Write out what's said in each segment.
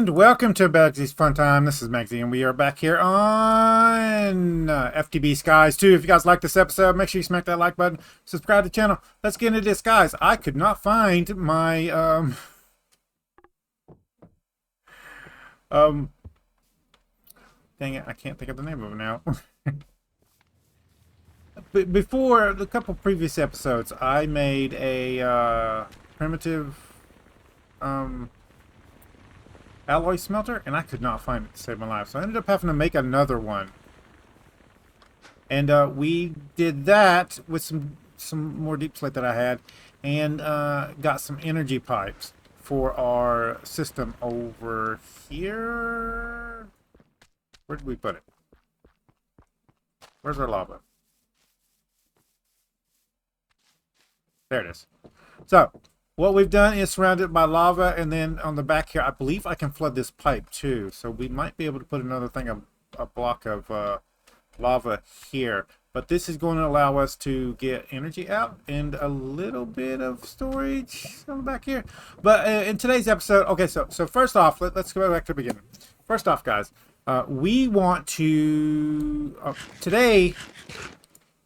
And welcome to Maggie's Fun Time. This is Magzie, and we are back here on FTB Skies 2. If you guys like this episode, make sure you smack that like button, subscribe to the channel. Let's get into this, guys. I could not find my dang it, I can't think of the name of it now. But before a couple previous episodes, I made a primitive alloy smelter, and I could not find it to save my life, so I ended up having to make another one. And we did that with some more deep slate that I had, and got some energy pipes for our system over here. Where did we put it? Where's our lava? There it is. So what we've done is surrounded it by lava, and then on the back here, I believe I can flood this pipe too. So we might be able to put another thing, a block of lava here. But this is going to allow us to get energy out and a little bit of storage on the back here. But in today's episode, okay, so first off, let's go back to the beginning. First off, guys, we want to, today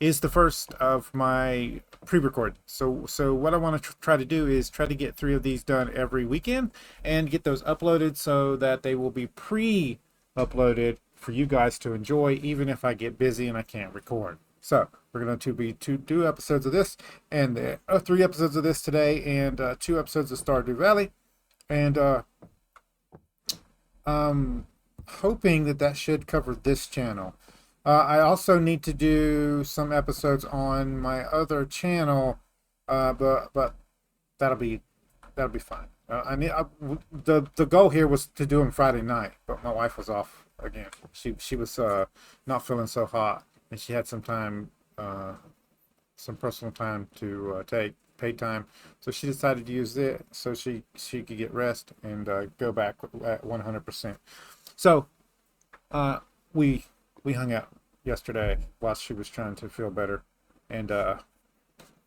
is the first of my pre-record. So what I want to try to do is try to get 3 of these done every weekend and get those uploaded so that they will be pre-uploaded for you guys to enjoy, even if I get busy and I can't record. So we're going to do episodes of this, and 3 episodes of this today, and 2 episodes of Stardew Valley, and hoping that should cover this channel. I also need to do some episodes on my other channel, but that'll be fine. The goal here was to do them Friday night, but my wife was off again. She was not feeling so hot, and she had some time, some personal time to take paid time, so she decided to use it so she could get rest and go back at 100%. So we hung out yesterday while she was trying to feel better, and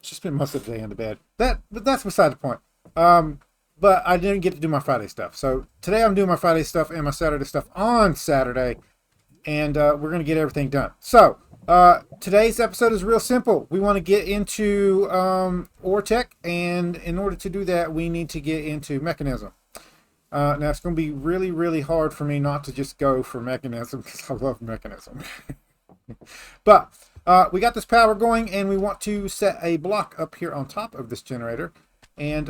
she spent most of the day in the bed. But that's beside the point. But I didn't get to do my Friday stuff. So today I'm doing my Friday stuff and my Saturday stuff on Saturday, and we're gonna get everything done. So today's episode is real simple. We want to get into Oritech, and in order to do that, we need to get into Mechanism. Now it's going to be really, really hard for me not to just go for Mechanism, because I love Mechanism. But we got this power going, and we want to set a block up here on top of this generator and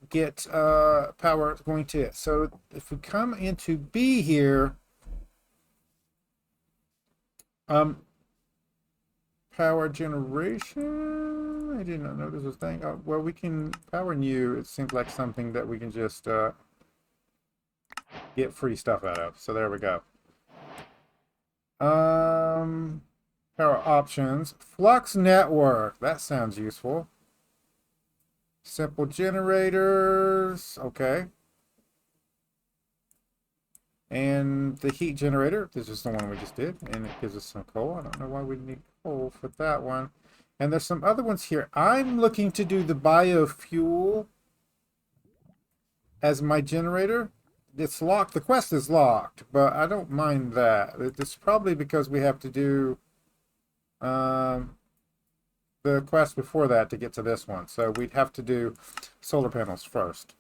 get power going to it. So if we come into B here, power generation, I did not know this was a thing. Well, we can power new. It seems like something that we can just get free stuff out of. So there we go. Power options, flux network, that sounds useful. Simple generators, okay. And the heat generator, this is the one we just did, and it gives us some coal. I don't know why we need coal for that one. And there's some other ones here. I'm looking to do the biofuel as my generator. It's locked. The quest is locked, but I don't mind that. It's probably because we have to do the quest before that to get to this one. So we'd have to do solar panels first,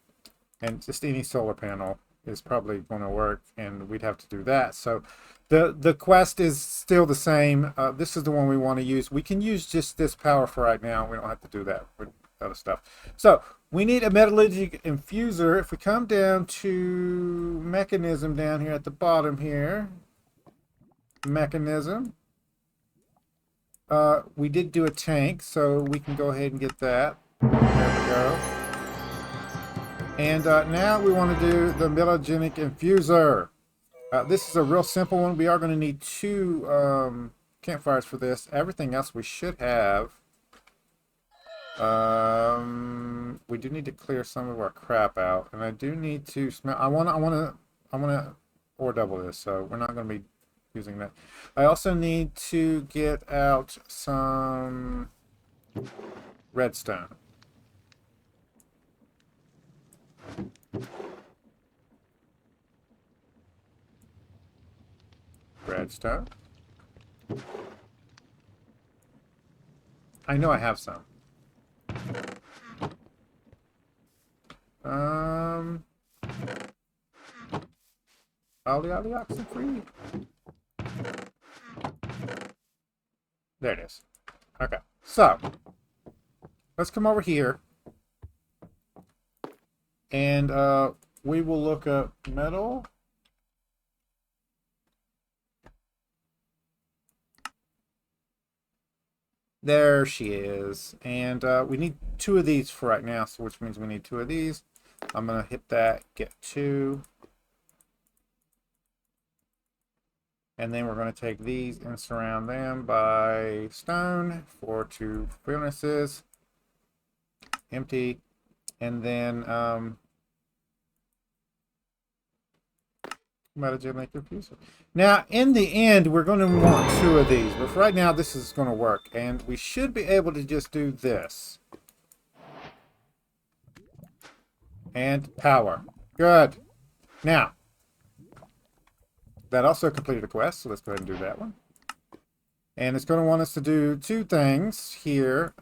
and just any solar panel is probably going to work, and we'd have to do that. So the quest is still the same. This is the one we want to use. We can use just this power for right now. We don't have to do that with other stuff. So we need a metallurgic infuser. If we come down to Mechanism down here at the bottom here, Mechanism, we did do a tank, so we can go ahead and get that. There we go. And now we want to do the metallurgic infuser. This is a real simple one. We are going to need 2 campfires for this. Everything else we should have. We do need to clear some of our crap out, and I do need to smell. I want to ore double this, so we're not going to be using that. I also need to get out some redstone. redstone. I know I have some. Ollie, oxen free. There it is. Okay, so let's come over here, and we will look up metal. There she is, and we need 2 of these for right now, so which means we need 2 of these. I'm gonna hit that, get 2. And then we're going to take these and surround them by stone for 2 furnaces. Empty. And then now, in the end, we're going to want 2 of these. But for right now, this is going to work. And we should be able to just do this. And power. Good. Now, that also completed a quest, so let's go ahead and do that one. And it's going to want us to do 2 things here.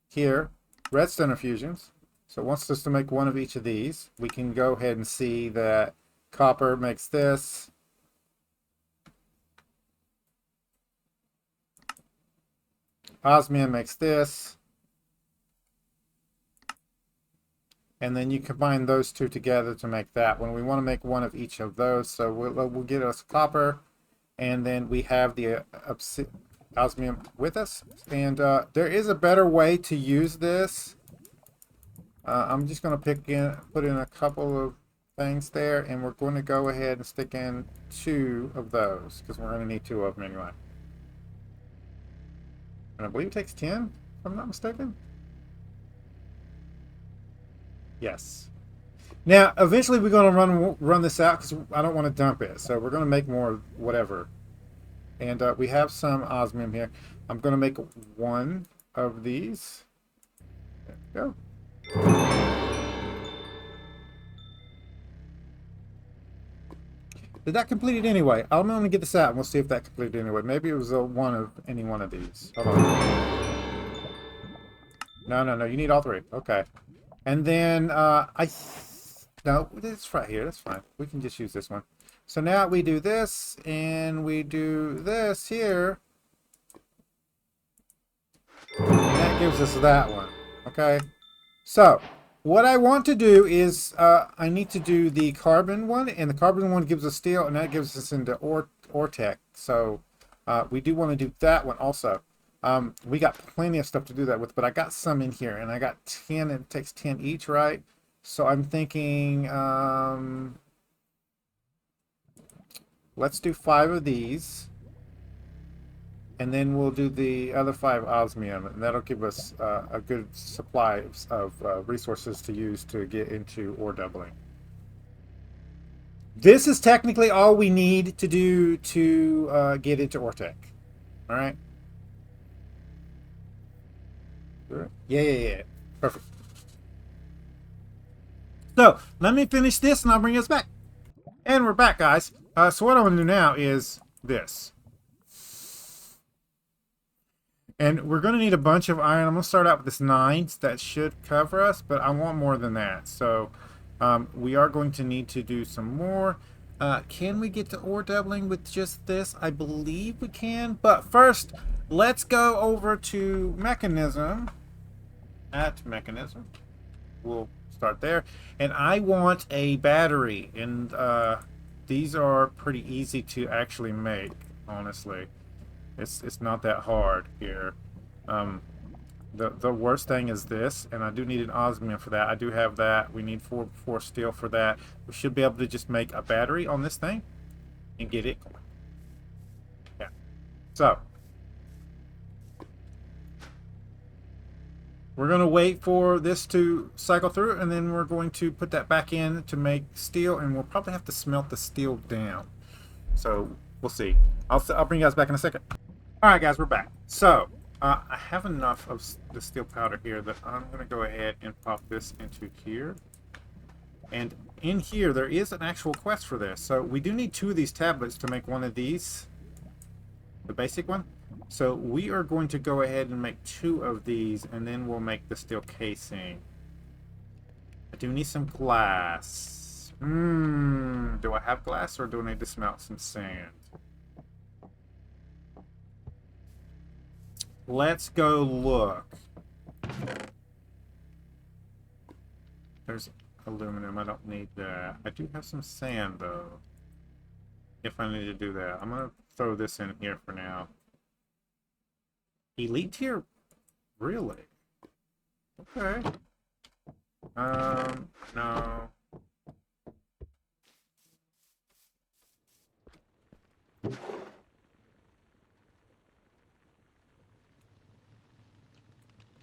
Here, redstone infusions. So it wants us to make 1 of each of these. We can go ahead and see that copper makes this. Osmium makes this. And then you combine those 2 together to make that one. We want to make 1 of each of those. So we'll get us copper. And then we have the osmium with us. And there is a better way to use this. I'm just going to put in a couple of things there. And we're going to go ahead and stick in 2 of those. Because we're going to need 2 of them anyway. And I believe it takes 10, if I'm not mistaken. Yes. Now, eventually we're going to run this out because I don't want to dump it. So we're going to make more whatever. And we have some osmium here. I'm going to make 1 of these. There we go. Did that complete it anyway? I'm going to get this out and we'll see if that completed anyway. Maybe it was one of any one of these. Hold on. No. You need all 3. Okay. And then no, it's right here. That's fine. We can just use this one. So now we do this, and we do this here. And that gives us that one. Okay. So what I want to do is I need to do the carbon one, and the carbon one gives us steel, and that gives us into Oritech. So we do want to do that one also. We got plenty of stuff to do that with, but I got some in here, and I got 10, and it takes 10 each, right? So I'm thinking, let's do 5 of these, and then we'll do the other 5 osmium, and that'll give us a good supply of resources to use to get into ore doubling. This is technically all we need to do to get into Oritech. All right? Yeah. Perfect. So, let me finish this and I'll bring us back. And we're back, guys. So what I want to do now is this. And we're going to need a bunch of iron. I'm going to start out with this 9. That should cover us, but I want more than that. So, we are going to need to do some more. Can we get to ore doubling with just this? I believe we can. But first, let's go over to mechanism. At mechanism. We'll start there. And I want a battery. And these are pretty easy to actually make, honestly. It's not that hard here. The worst thing is this, and I do need an osmium for that. I do have that. We need 4 steel for that. We should be able to just make a battery on this thing and get it going. Yeah. So we're going to wait for this to cycle through, and then we're going to put that back in to make steel, and we'll probably have to smelt the steel down. So we'll see. I'll bring you guys back in a second. All right, guys, we're back. So I have enough of the steel powder here that I'm going to go ahead and pop this into here. And in here, there is an actual quest for this. So we do need 2 of these tablets to make one of these. The basic one. So we are going to go ahead and make 2 of these, and then we'll make the steel casing. I do need some glass. Do I have glass, or do I need to smelt some sand? Let's go look. There's aluminum. I don't need that. I do have some sand, though. If I need to do that. I'm going to throw this in here for now. Elite tier? Really? Okay. No.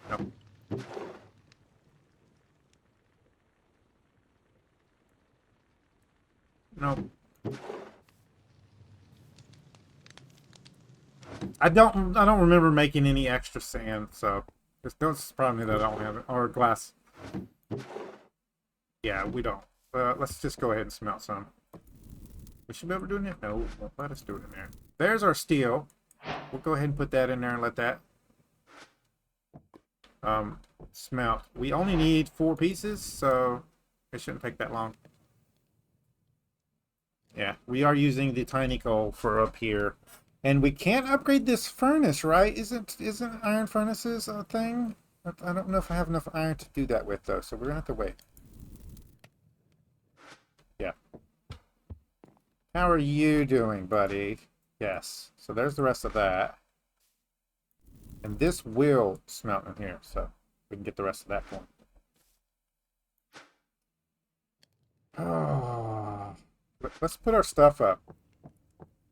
Nope. Nope. I don't remember making any extra sand, so don't surprise me that I don't have it. Or glass. Yeah, we don't. Let's just go ahead and smelt some. We should be able to do it. No, let us do it in there. There's our steel. We'll go ahead and put that in there and let that smelt. We only need 4 pieces, so it shouldn't take that long. Yeah, we are using the tiny coal for up here. And we can't upgrade this furnace, right? Isn't iron furnaces a thing? I don't know if I have enough iron to do that with, though, so we're going to have to wait. Yeah. How are you doing, buddy? Yes. So there's the rest of that. And this will smelt in here, so we can get the rest of that going. Oh, let's put our stuff up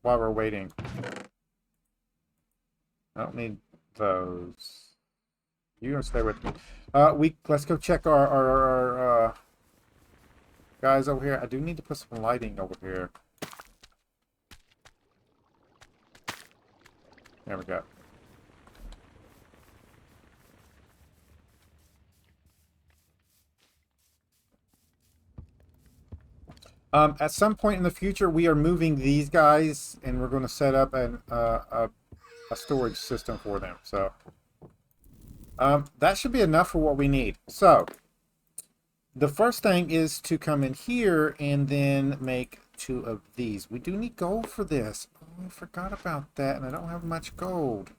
while we're waiting. I don't need those. You're gonna stay with me. Let's go check our guys over here. I do need to put some lighting over here. There we go. At some point in the future, we are moving these guys, and we're going to set up a storage system for them. So that should be enough for what we need. So the first thing is to come in here and then make 2 of these. We do need gold for this. Oh, I forgot about that, and I don't have much gold.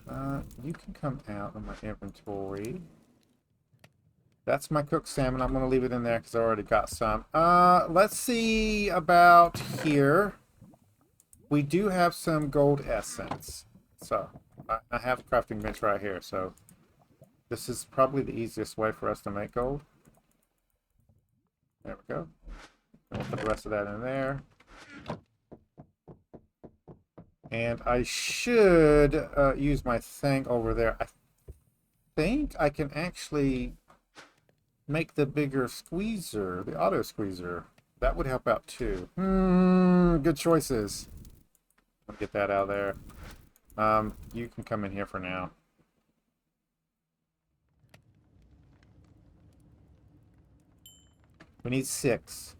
You can come out of my inventory. That's my cooked salmon. I'm going to leave it in there because I already got some. Let's see about here. We do have some gold essence. So, I have a crafting bench right here. So, this is probably the easiest way for us to make gold. There we go. And we'll put the rest of that in there. And I should use my thing over there. I think I can actually make the bigger squeezer, the auto squeezer. That would help out too. Good choices. I'll get that out of there. You can come in here for now. We need 6.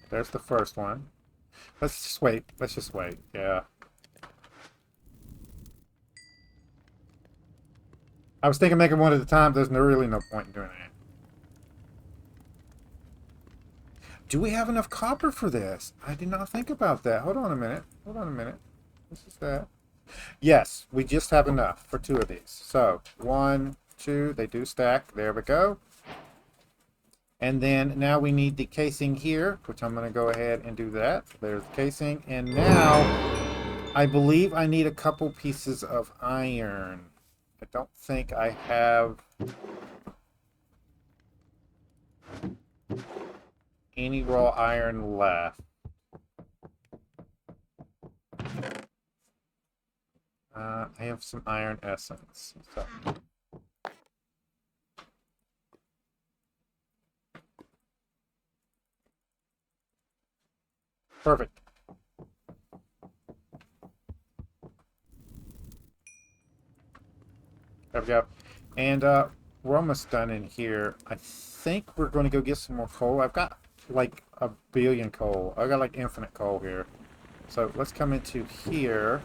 There's the first one. Let's just wait. Let's just wait. Yeah. I was thinking making one at a time. There's really no point in doing that. Do we have enough copper for this? I did not think about that. Hold on a minute. Hold on a minute. This is that. Yes, we just have enough for 2 of these. So, 1, 2, they do stack. There we go. And then now we need the casing here, which I'm going to go ahead and do that. There's the casing. And now, I believe I need a couple pieces of iron. I don't think I have any raw iron left. I have some iron essence. So. Perfect. There we go. And we're almost done in here. I think we're going to go get some more coal. I've got like a billion coal. I've got like infinite coal here. So let's come into here.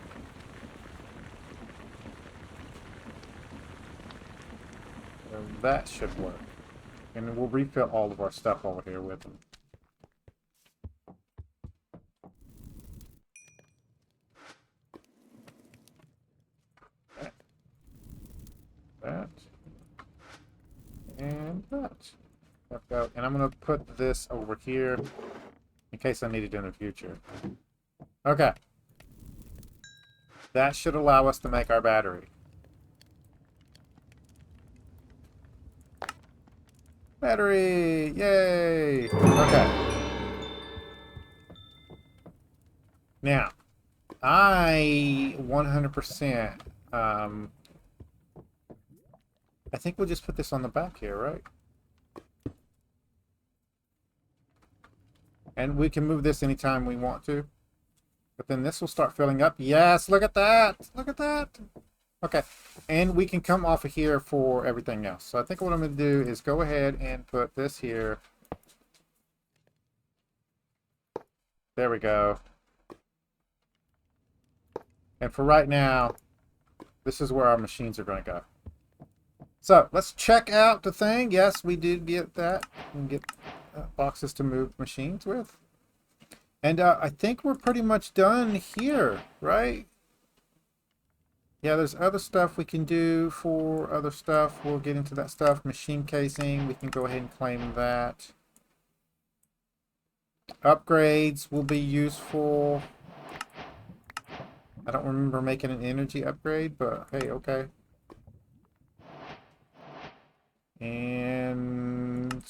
And that should work. And then we'll refill all of our stuff over here with them. That. And that. And I'm going to put this over here in case I need it in the future. Okay. That should allow us to make our battery. Battery! Yay! Okay. Now, I 100%, I think we'll just put this on the back here, right? And we can move this anytime we want to. But then this will start filling up. Yes, look at that! Look at that! Okay, and we can come off of here for everything else. So I think what I'm going to do is go ahead and put this here. There we go. And for right now, this is where our machines are going to go. So let's check out the thing. Yes, we did get that. We can get boxes to move machines with. And I think we're pretty much done here, right? Yeah, there's other stuff we can do for other stuff. We'll get into that stuff. Machine casing, we can go ahead and claim that. Upgrades will be useful. I don't remember making an energy upgrade, but hey, okay. And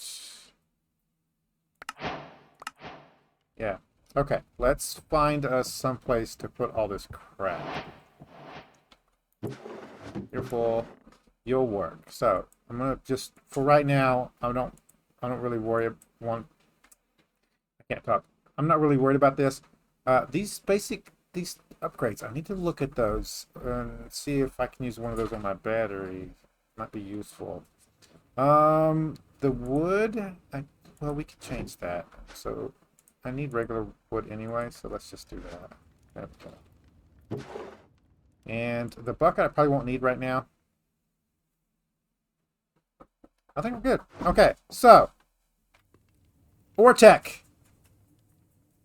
yeah, okay. Let's find us someplace to put all this crap. You're full. You'll work. So I'm gonna just for right now. I don't really worry. I can't talk. I'm not really worried about this. These upgrades. I need to look at those and see if I can use one of those on my battery. Might be useful. The wood. Well, we could change that. So I need regular wood anyway. So let's just do that. There we go. And the bucket I probably won't need right now. I think we're good. Okay, so Oritech.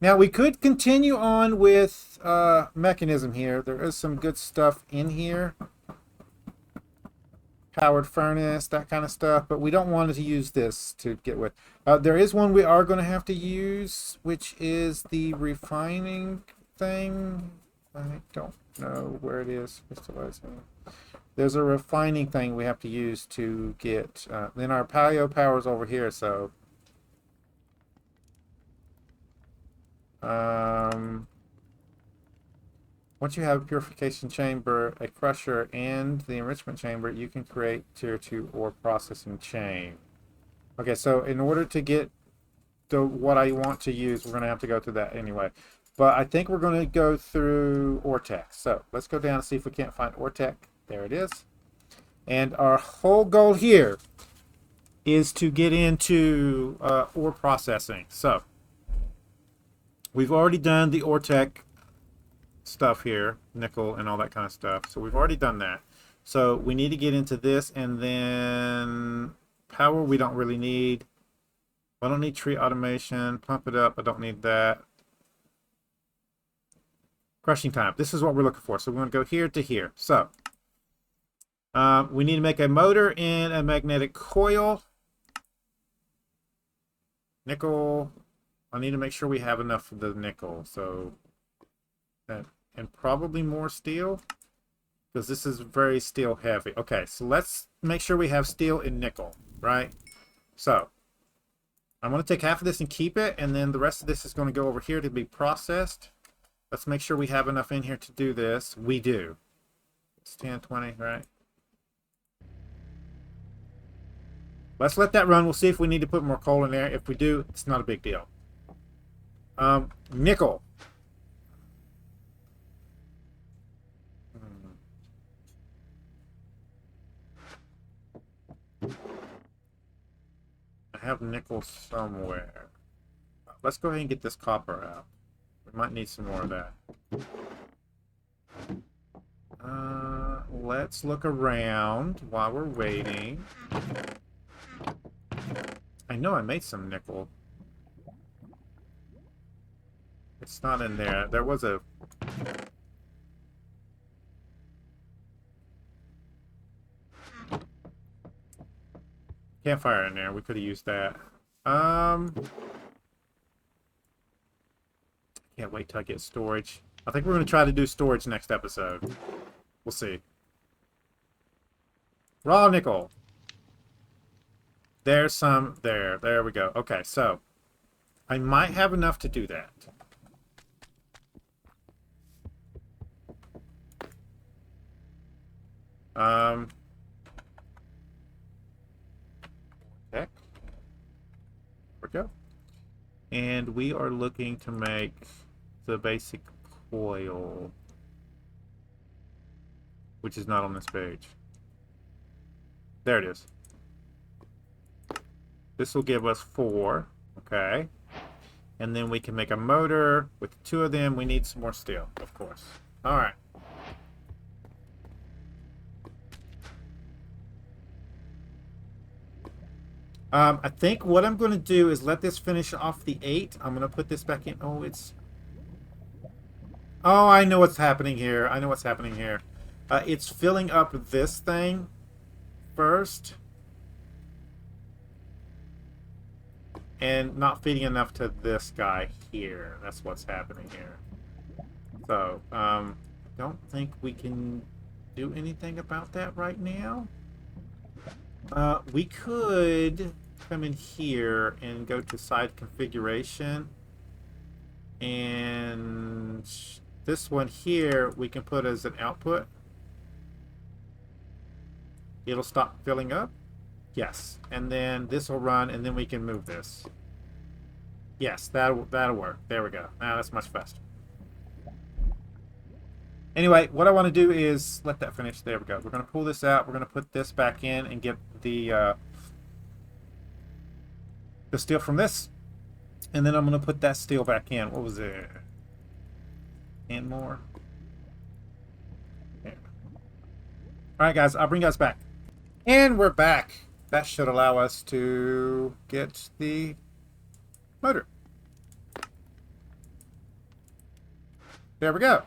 Now we could continue on with mechanism here. There is some good stuff in here. Powered furnace, that kind of stuff, but we don't want to use this to get with. There is one we are going to have to use, which is the refining thing. I don't know where it is. Crystallizing. There's a refining thing we have to use to get. Then our paleo power's over here, so. Once you have a purification chamber, a crusher, and the enrichment chamber, you can create tier 2 ore processing chain. Okay, so in order to get to what I want to use, we're going to have to go through that anyway. But I think we're going to go through Oritech. So let's go down and see if we can't find Oritech. There it is. And our whole goal here is to get into ore processing. So we've already done the Oritech stuff here, nickel and all that kind of stuff. So we've already done that. So we need to get into this, and then power we don't really need. I don't need tree automation. Pump it up. I don't need that. Crushing time. This is what we're looking for. So we're going to go here to here. So we need to make a motor and a magnetic coil. Nickel. I need to make sure we have enough of the nickel. So and probably more steel, because this is very steel heavy. Okay, so let's make sure we have steel and nickel, right? So I'm going to take half of this and keep it, and then the rest of this is going to go over here to be processed. Let's make sure we have enough in here to do this. We do. It's 10, 20, right? Let's let that run. We'll see if we need to put more coal in there. If we do, it's not a big deal. Nickel. have nickel somewhere. Let's go ahead and get this copper out. We might need some more of that. Let's look around while we're waiting. I know I made some nickel. It's not in there. There was a... campfire in there. We could have used that. Can't wait till I get storage. I think we're going to try to do storage next episode. We'll see. Raw nickel. There's some there. There we go. Okay, so I might have enough to do that. There we go. And we are looking to make the basic coil, which is not on this page. There it is. This will give us 4. Okay. And then we can make a motor. With 2 of them, we need some more steel, of course. All right. I think what I'm going to do is let this finish off the 8. I'm going to put this back in. Oh, it's... Oh, I know what's happening here. I know what's happening here. It's filling up this thing first. And not feeding enough to this guy here. That's what's happening here. So, don't think we can do anything about that right now. We could come in here and go to side configuration. And this one here we can put as an output. It'll stop filling up. Yes. And then this will run, and then we can move this. Yes, that'll work. There we go. Now that's much faster. Anyway, what I want to do is let that finish. There we go. We're going to pull this out. We're going to put this back in and get the steel from this. And then I'm going to put that steel back in. What was it? And more. There. All right, guys. I'll bring you guys back. And we're back. That should allow us to get the motor. There we go.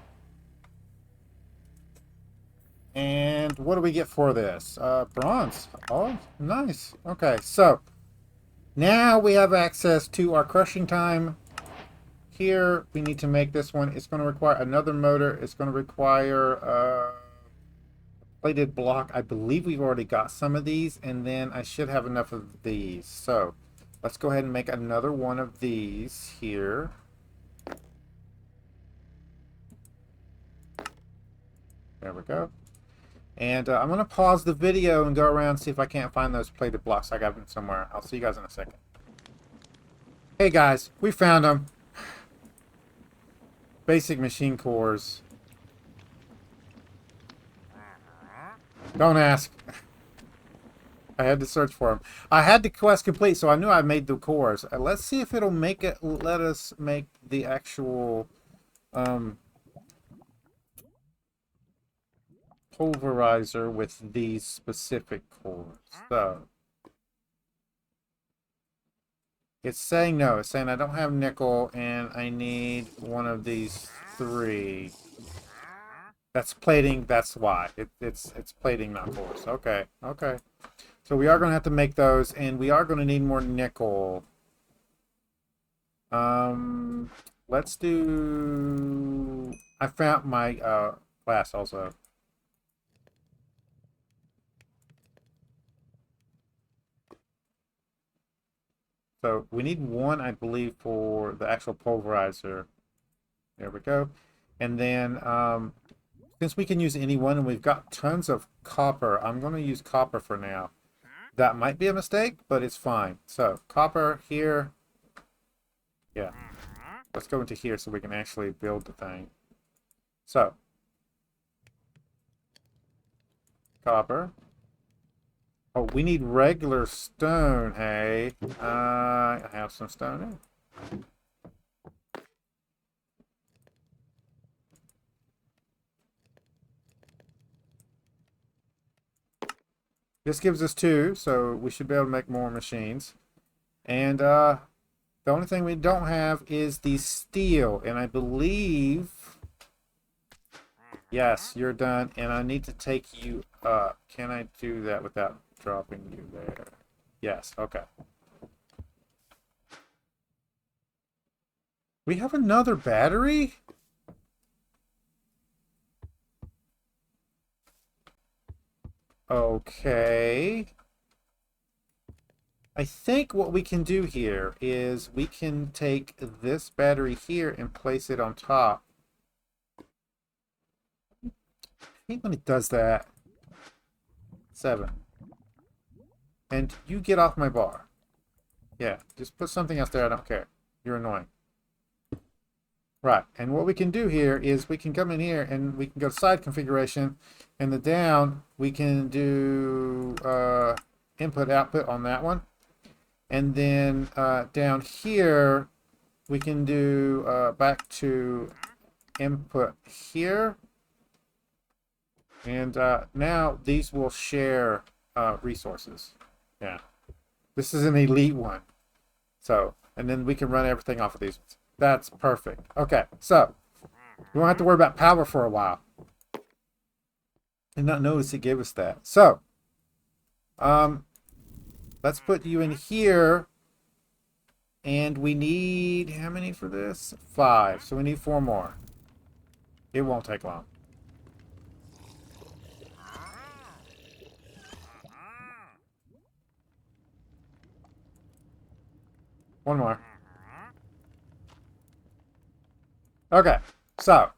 And what do we get for this? Bronze. Oh, nice. Okay, so now we have access to our crushing time. Here, we need to make this one. It's going to require another motor. It's going to require a plated block. I believe we've already got some of these, and then I should have enough of these. So let's go ahead and make another one of these here. There we go. And I'm going to pause the video and go around and see if I can't find those plated blocks. I got them somewhere. I'll see you guys in a second. Hey guys, we found them. Basic machine cores. Don't ask. I had to search for them. I had the quest complete, so I knew I made the cores. Let's see if it'll make it. Let us make the actual pulverizer with these specific cores. So it's saying no. It's saying I don't have nickel and I need one of these 3. That's plating. That's why it's plating, not cores. Okay. Okay. So we are going to have to make those, and we are going to need more nickel. Let's do. I found my glass also. So we need 1, I believe, for the actual pulverizer. There we go. And then since we can use any one and we've got tons of copper, I'm going to use copper for now. That might be a mistake, but it's fine. So copper here. Yeah. Let's go into here so we can actually build the thing. So copper. Oh, we need regular stone, hey. I have some stone here. This gives us 2, so we should be able to make more machines. And the only thing we don't have is the steel. And I believe... Yes, you're done. And I need to take you up. Can I do that without dropping you there? Yes, okay. We have another battery? Okay. I think what we can do here is we can take this battery here and place it on top. I think when it does that. 7. And you get off my bar. Yeah, just put something else there. I don't care. You're annoying. Right, and what we can do here is we can come in here and we can go to side configuration, and the down we can do input output on that one, and then down here we can do back to input here, and now these will share resources. Yeah, this is an elite one, so and then we can run everything off of these ones. That's perfect. Okay, so we won't have to worry about power for a while. Did not notice it gave us that. So, let's put you in here. And we need, how many for this? 5. So we need 4 more. It won't take long. One more. Okay, so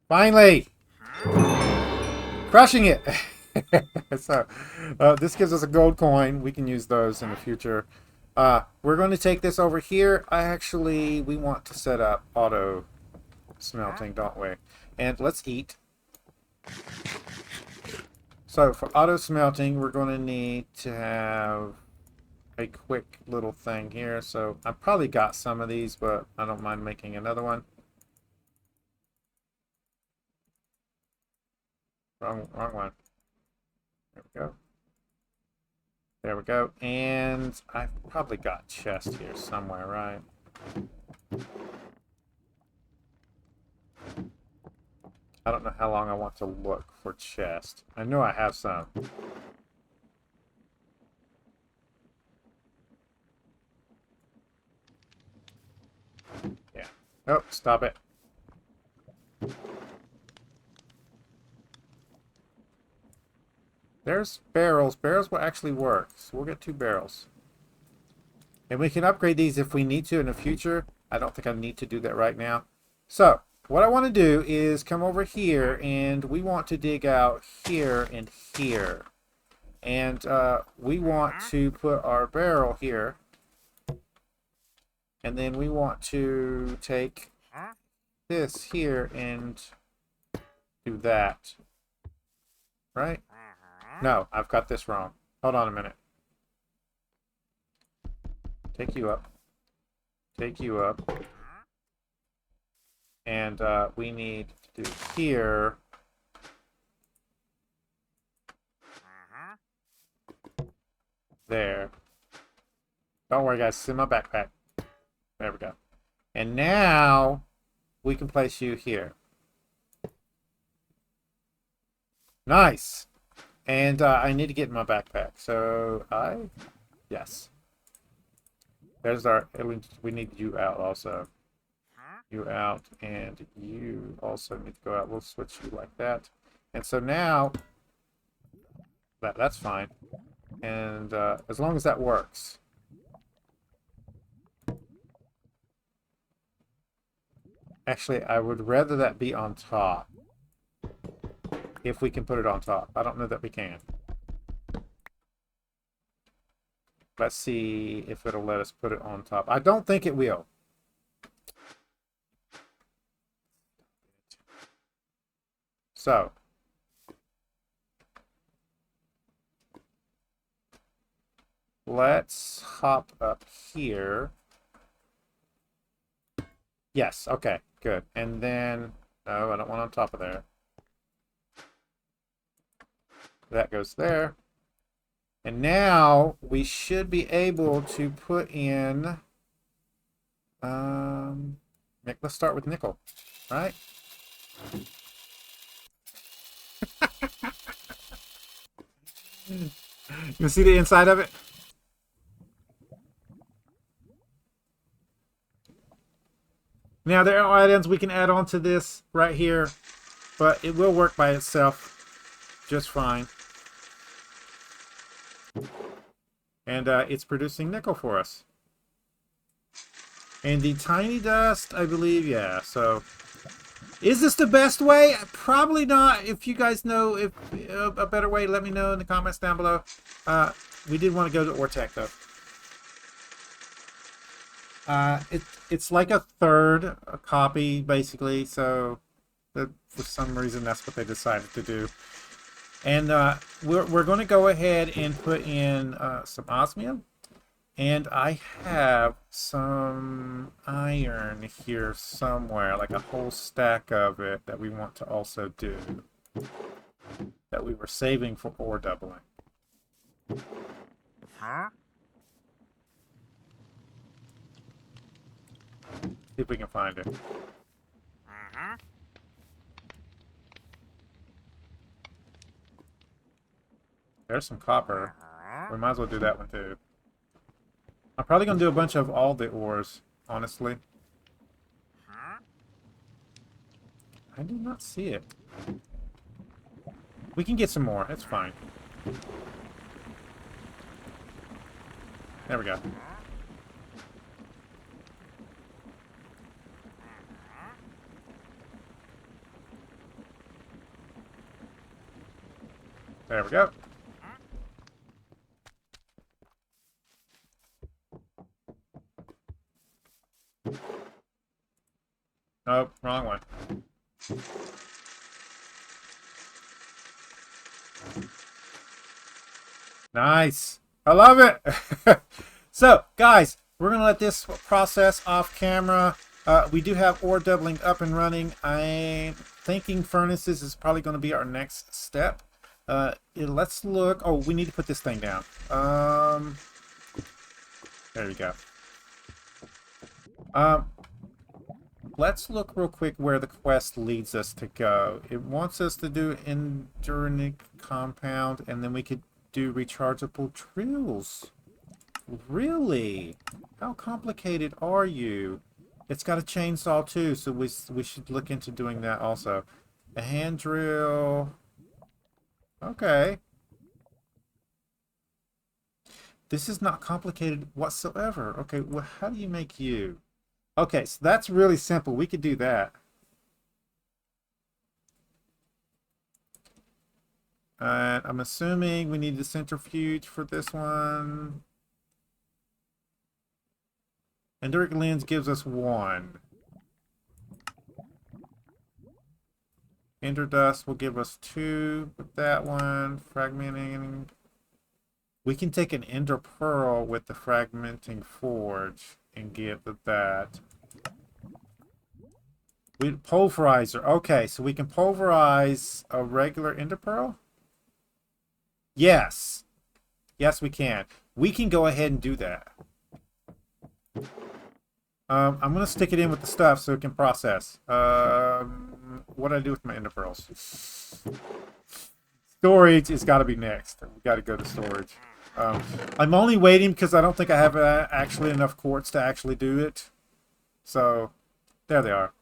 finally crushing it. So this gives us a gold coin. We can use those in the future. We're going to take this over here. We want to set up auto smelting, don't we? And let's eat. So for auto smelting, we're going to need to have a quick little thing here. So I've probably got some of these, but I don't mind making another one. Wrong one. There we go. There we go. And I've probably got chest here somewhere, right? I don't know how long I want to look for chest. I know I have some. Yeah. Oh, stop it. There's barrels. Barrels will actually work. So we'll get 2 barrels. And we can upgrade these if we need to in the future. I don't think I need to do that right now. So, what I want to do is come over here, and we want to dig out here and here. And we want to put our barrel here. And then we want to take this here and do that. Right? No, I've got this wrong. Hold on a minute. Take you up. Take you up. And we need to do here. There. Don't worry, guys. It's in my backpack. There we go. And now we can place you here. Nice. And I need to get in my backpack. So yes. There's our, we need you out also. You out, and you also need to go out. We'll switch you like that. And so now, that's fine. And as long as that works. Actually, I would rather that be on top. If we can put it on top. I don't know that we can. Let's see if it'll let us put it on top. I don't think it will. So let's hop up here. Yes, okay, good. And then, no, I don't want on top of there. That goes there. And now we should be able to put in, let's start with nickel, right? You see the inside of it? Now there are items we can add on to this right here, but it will work by itself just fine. And it's producing nickel for us. And the tiny dust, I believe, yeah. So, is this the best way? Probably not. If you guys know if a better way, let me know in the comments down below. We did want to go to Oritech, though. It's like a third copy, basically. So, for some reason, that's what they decided to do. And we're going to go ahead and put in some osmium. And I have some iron here somewhere, like a whole stack of it that we want to also do. That we were saving for ore doubling. Huh? See if we can find it. Uh-huh. There's some copper. We might as well do that one too. I'm probably going to do a bunch of all the ores, honestly. I do not see it. We can get some more. It's fine. There we go. There we go. Nope, wrong one. Nice. I love it. So, guys, we're going to let this process off camera. We do have ore doubling up and running. I'm thinking furnaces is probably going to be our next step. Let's look. Oh, we need to put this thing down. There we go. Let's look real quick where the quest leads us to go. It wants us to do enduranic compound, and then we could do rechargeable drills. Really? How complicated are you? It's got a chainsaw too, so we should look into doing that also. A hand drill. Okay. This is not complicated whatsoever. Okay, well, how do you make you? Okay, so that's really simple. We could do that. And I'm assuming we need the centrifuge for this one. Enduric lens gives us 1. Ender dust will give us 2 with that one. Fragmenting. We can take an ender pearl with the fragmenting forge and give that. Pulverizer. Okay, so we can pulverize a regular ender pearl? Yes. Yes, we can. We can go ahead and do that. I'm going to stick it in with the stuff so it can process. What do I do with my ender pearls? Storage has got to be next. We've got to go to storage. I'm only waiting because I don't think I have actually enough quartz to actually do it. So, there they are.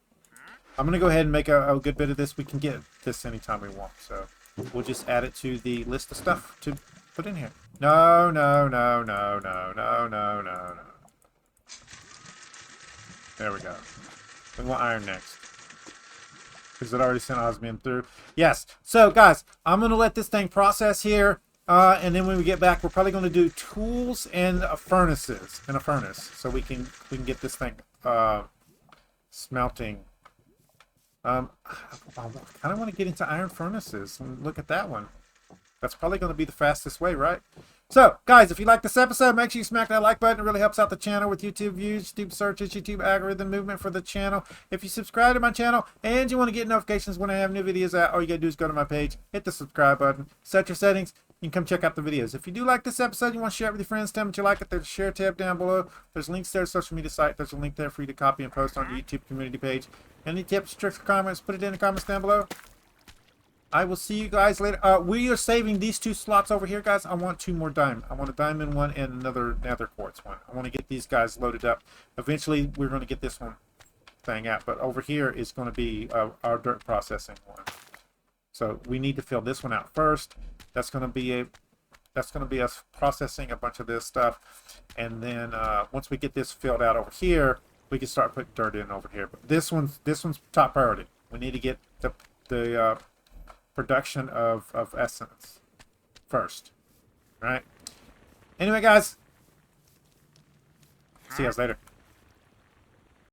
I'm going to go ahead and make a good bit of this. We can get this anytime we want. So, we'll just add it to the list of stuff to put in here. No, no, no, no, no, no, no, no, no. There we go. We want iron next. Because it already sent osmium through. Yes. So, guys, I'm going to let this thing process here. And then when we get back, we're probably going to do tools and furnaces in a furnace. So we can get this thing smelting. I kind of want to get into iron furnaces and look at that one. That's probably going to be the fastest way, right? So, guys, if you like this episode, make sure you smack that like button. It really helps out the channel with YouTube views, YouTube searches, YouTube algorithm movement for the channel. If you subscribe to my channel and you want to get notifications when I have new videos out, all you got to do is go to my page, hit the subscribe button, set your settings, you can come check out the videos. If you do like this episode, you want to share it with your friends, tell them that you like it, there's a share tab down below. There's links there to social media site. There's a link there for you to copy and post on the YouTube community page. Any tips, tricks, or comments, put it in the comments down below. I will see you guys later. We are saving these 2 slots over here, guys. I want 2 more diamond. I want a diamond one and another nether quartz one. I want to get these guys loaded up. Eventually, we're going to get this one thing out. But over here is going to be our dirt processing one. So we need to fill this one out first. That's going to be us processing a bunch of this stuff. And then once we get this filled out over here, we can start putting dirt in over here. But this one's top priority. We need to get the production of essence first, right? Anyway, guys, see you guys later.